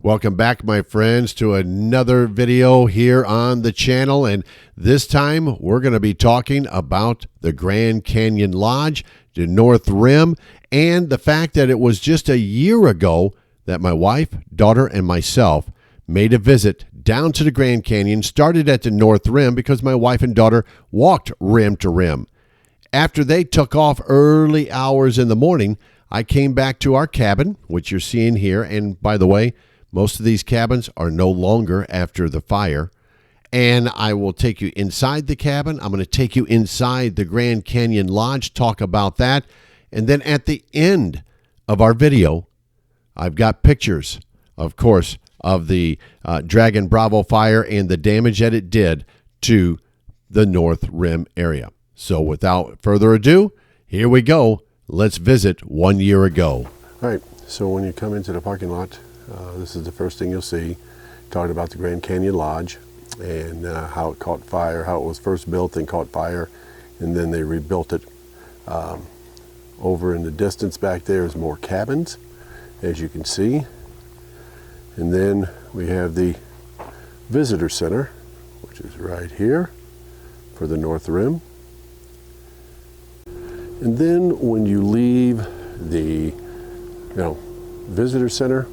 Welcome back, my friends, to another video here on the channel. And this time we're going to be talking about the Grand Canyon Lodge, the North Rim, and the fact that it was just a year ago that my wife, daughter, and myself made a visit down to the Grand Canyon, started at the North Rim because my wife and daughter walked rim to rim. After they took off early hours in the morning, I came back to our cabin, which you're seeing here. And by the way, most of these cabins are no longer after the fire. And I will take you inside the cabin. I'm going to take you inside the Grand Canyon Lodge, talk about that. And then at the end of our video, I've got pictures, of course, of the Dragon Bravo fire and the damage that it did to the North Rim area. So without further ado, here we go. Let's visit 1 year ago. All right, so when you come into the parking lot, this is the first thing you'll see. Talking about the Grand Canyon Lodge and how it caught fire, how it was first built and caught fire, and then they rebuilt it. Over in the distance back there is more cabins, as you can see. And then we have the visitor center, which is right here for the North Rim. And then when you leave the visitor center,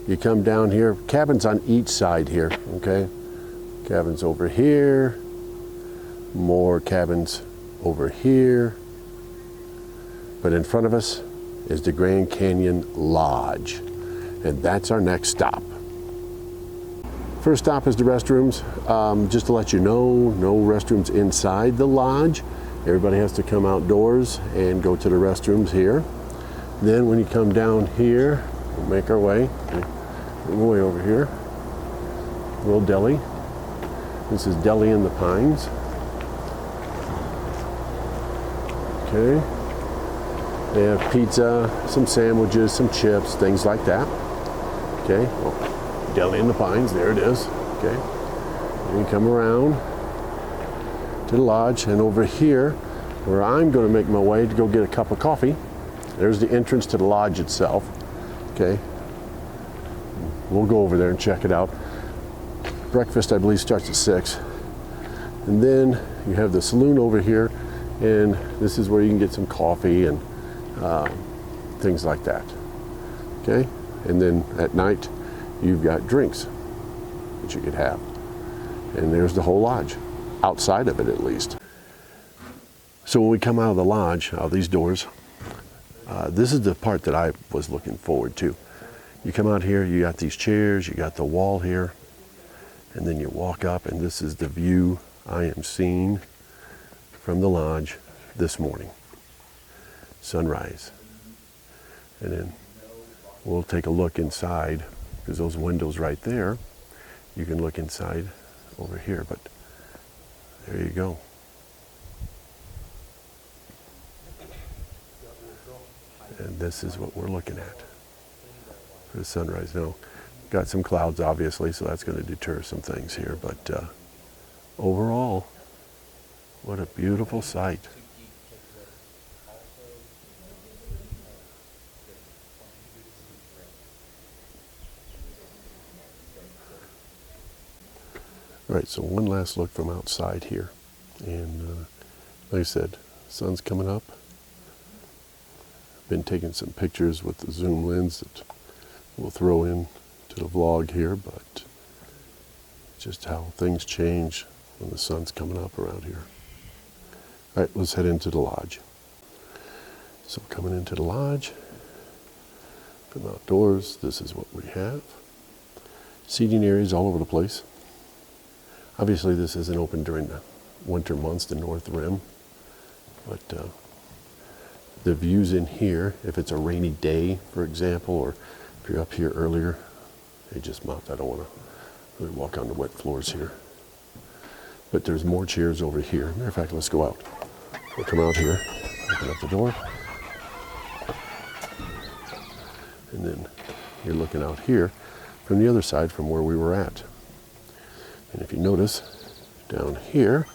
you come down here, cabins on each side here, okay? Cabins over here, more cabins over here. But in front of us is the Grand Canyon Lodge, and that's our next stop. First stop is the restrooms. Just to let you know, no restrooms inside the lodge. Everybody has to come outdoors and go to the restrooms here. Then when you come down here, we'll make our way over here. Little deli. This is Deli in the Pines. Okay. They have pizza, some sandwiches, some chips, things like that. Okay. Well, Deli in the Pines, there it is. Okay. And you come around to the lodge, and over here, where I'm going to make my way to go get a cup of coffee, there's the entrance to the lodge itself. Okay. We'll go over there and check it out. Breakfast, I believe, starts at 6. And then you have the saloon over here, and this is where you can get some coffee and things like that. Okay? And then at night, you've got drinks that you could have. And there's the whole lodge, outside of it at least. So when we come out of the lodge, out of these doors, this is the part that I was looking forward to. You come out here, you got these chairs, you got the wall here, and then you walk up, and this is the view I am seeing from the lodge this morning. Sunrise. And then we'll take a look inside, because those windows right there, you can look inside over here, but there you go. And this is what we're looking at for the sunrise. Now, got some clouds obviously, so that's going to deter some things here, but overall, what a beautiful sight. All right, so one last look from outside here. And like I said, sun's coming up. Been taking some pictures with the zoom lens that we'll throw in to the vlog here, but just how things change when the sun's coming up around here. All right, let's head into the lodge. So coming into the lodge, from outdoors, this is what we have. Seating areas all over the place. Obviously this isn't open during the winter months, the North Rim, but the views in here, if it's a rainy day, for example, or if you're up here earlier, they just mopped. I don't want to really walk on the wet floors here. But there's more chairs over here. Matter of fact, let's go out. We'll come out here, open up the door, and then you're looking out here from the other side from where we were at. And if you notice, down here,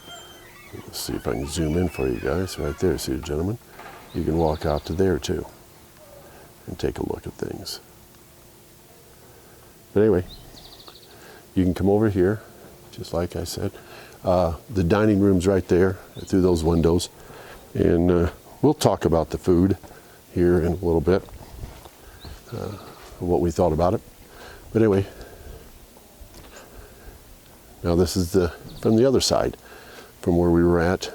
let's see if I can zoom in for you guys, right there, see the gentleman? You can walk out to there too and take a look at things. But anyway, you can come over here, just like I said. The dining room's right there through those windows. And we'll talk about the food here in a little bit, what we thought about it. But anyway, now this is from the other side, from where we were at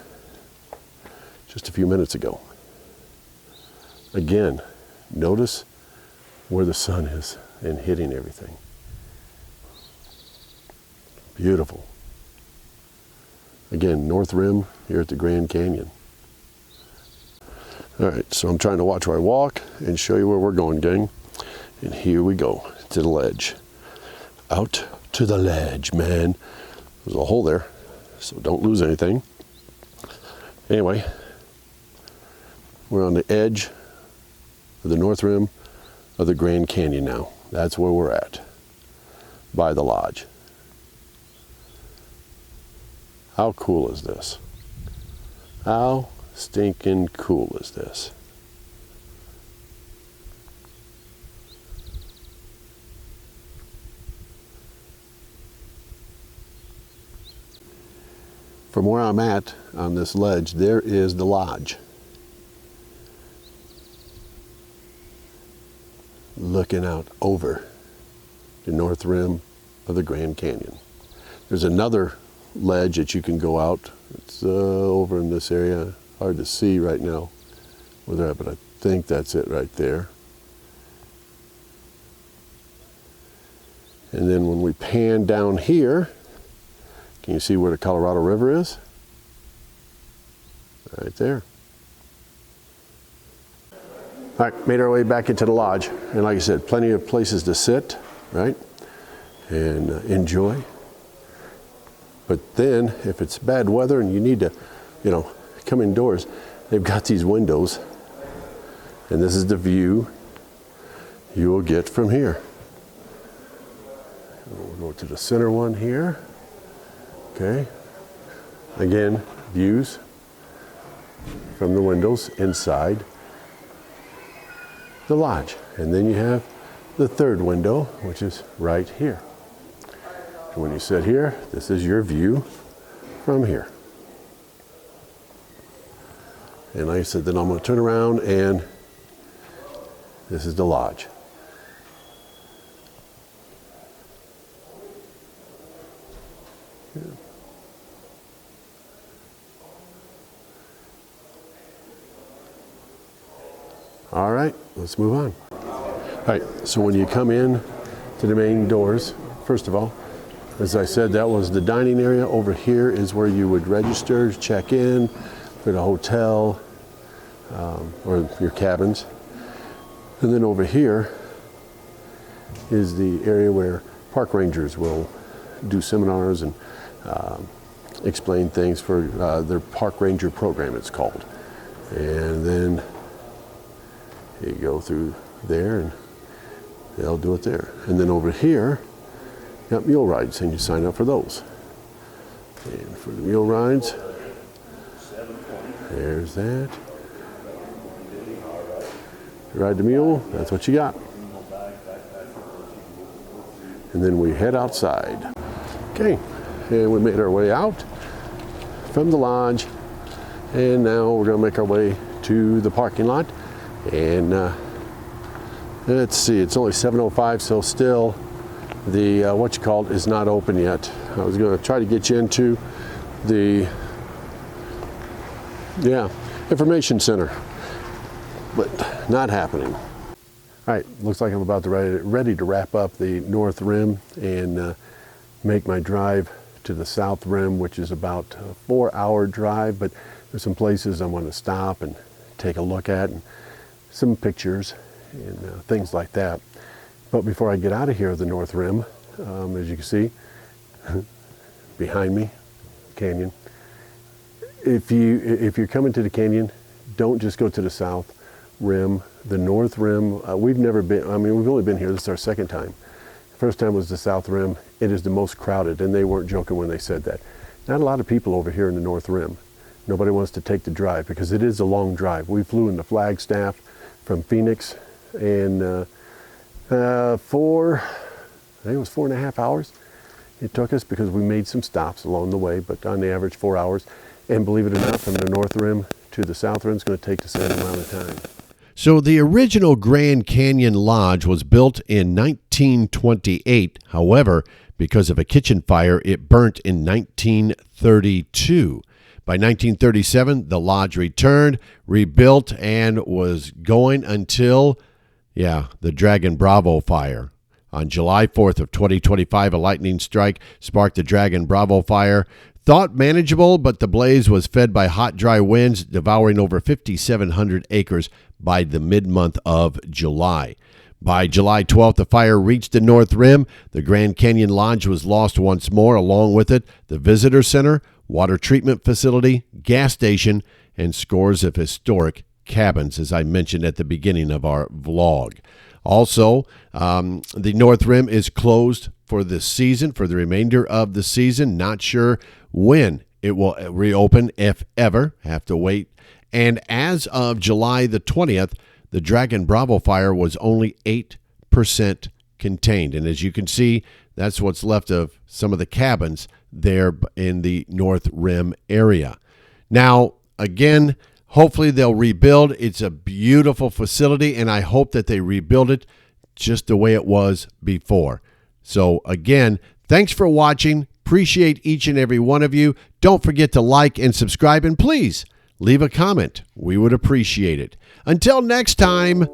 just a few minutes ago. Again, notice where the sun is and hitting everything. Beautiful. Again, North Rim here at the Grand Canyon. All right, so I'm trying to watch where I walk and show you where we're going, gang. And here we go, to the ledge. Out to the ledge, man. There's a hole there, so don't lose anything. Anyway, we're on the edge of the North Rim of the Grand Canyon now. That's where we're at, by the lodge. How cool is this? How stinking cool is this? From where I'm at on this ledge, there is the lodge. Looking out over the North Rim of the Grand Canyon. There's another ledge that you can go out. It's over in this area. Hard to see right now where they're at, but I think that's it right there. And then when we pan down here, can you see where the Colorado River is? Right there. All right, made our way back into the lodge. And like I said, plenty of places to sit, right? And enjoy. But then, if it's bad weather and you need to, come indoors, they've got these windows. And this is the view you will get from here. We'll go to the center one here. Okay. Again, views from the windows inside the lodge. And then you have the third window, which is right here. And when you sit here, this is your view from here. And like I said, then I'm going to turn around and this is the lodge. Yeah. All right, let's move on. All right, so when you come in to the main doors, first of all, as I said, that was the dining area. Over here is where you would register, check in for the hotel or your cabins. And then over here is the area where park rangers will do seminars and explain things for their park ranger program, it's called. And then you go through there and they'll do it there. And then over here, you got mule rides and you sign up for those. And for the mule rides, there's that. You ride the mule, that's what you got. And then we head outside. Okay, and we made our way out from the lodge. And now we're gonna make our way to the parking lot. And let's see, it's only 7:05, so still the is not open yet. I was going to try to get you into the information center, but not happening. All right, looks like I'm about to ready to wrap up the North Rim and make my drive to the South Rim, which is about a 4-hour drive, but there's some places I want to stop and take a look at and some pictures and things like that. But before I get out of here at the North Rim, as you can see behind me, canyon. If you're coming to the canyon, don't just go to the South Rim. The North Rim, we've never been. I mean, we've only been here. This is our second time. The first time was the South Rim. It is the most crowded, and they weren't joking when they said that. Not a lot of people over here in the North Rim. Nobody wants to take the drive because it is a long drive. We flew into Flagstaff from Phoenix, and think it was 4.5 hours it took us, because we made some stops along the way, but on the average 4 hours. And believe it or not, from the North Rim to the South Rim is going to take the same amount of time. So the original Grand Canyon Lodge was built in 1928. However, because of a kitchen fire, it burnt in 1932. By 1937, the lodge returned, rebuilt, and was going until, the Dragon Bravo fire. On July 4th of 2025, a lightning strike sparked the Dragon Bravo fire. Thought manageable, but the blaze was fed by hot, dry winds, devouring over 5,700 acres by the mid-month of July. By July 12th, the fire reached the North Rim. The Grand Canyon Lodge was lost once more. Along with it, the visitor center, water treatment facility, gas station, and scores of historic cabins, as I mentioned at the beginning of our vlog. Also, the North Rim is closed for the season, for the remainder of the season. Not sure when it will reopen, if ever. Have to wait. And as of July the 20th, the Dragon Bravo fire was only 8% contained. And as you can see, that's what's left of some of the cabins there in the North Rim area. Now, again, hopefully they'll rebuild. It's a beautiful facility, and I hope that they rebuild it just the way it was before. So again, thanks for watching. Appreciate each and every one of you. Don't forget to like and subscribe, and please leave a comment. We would appreciate it. Until next time,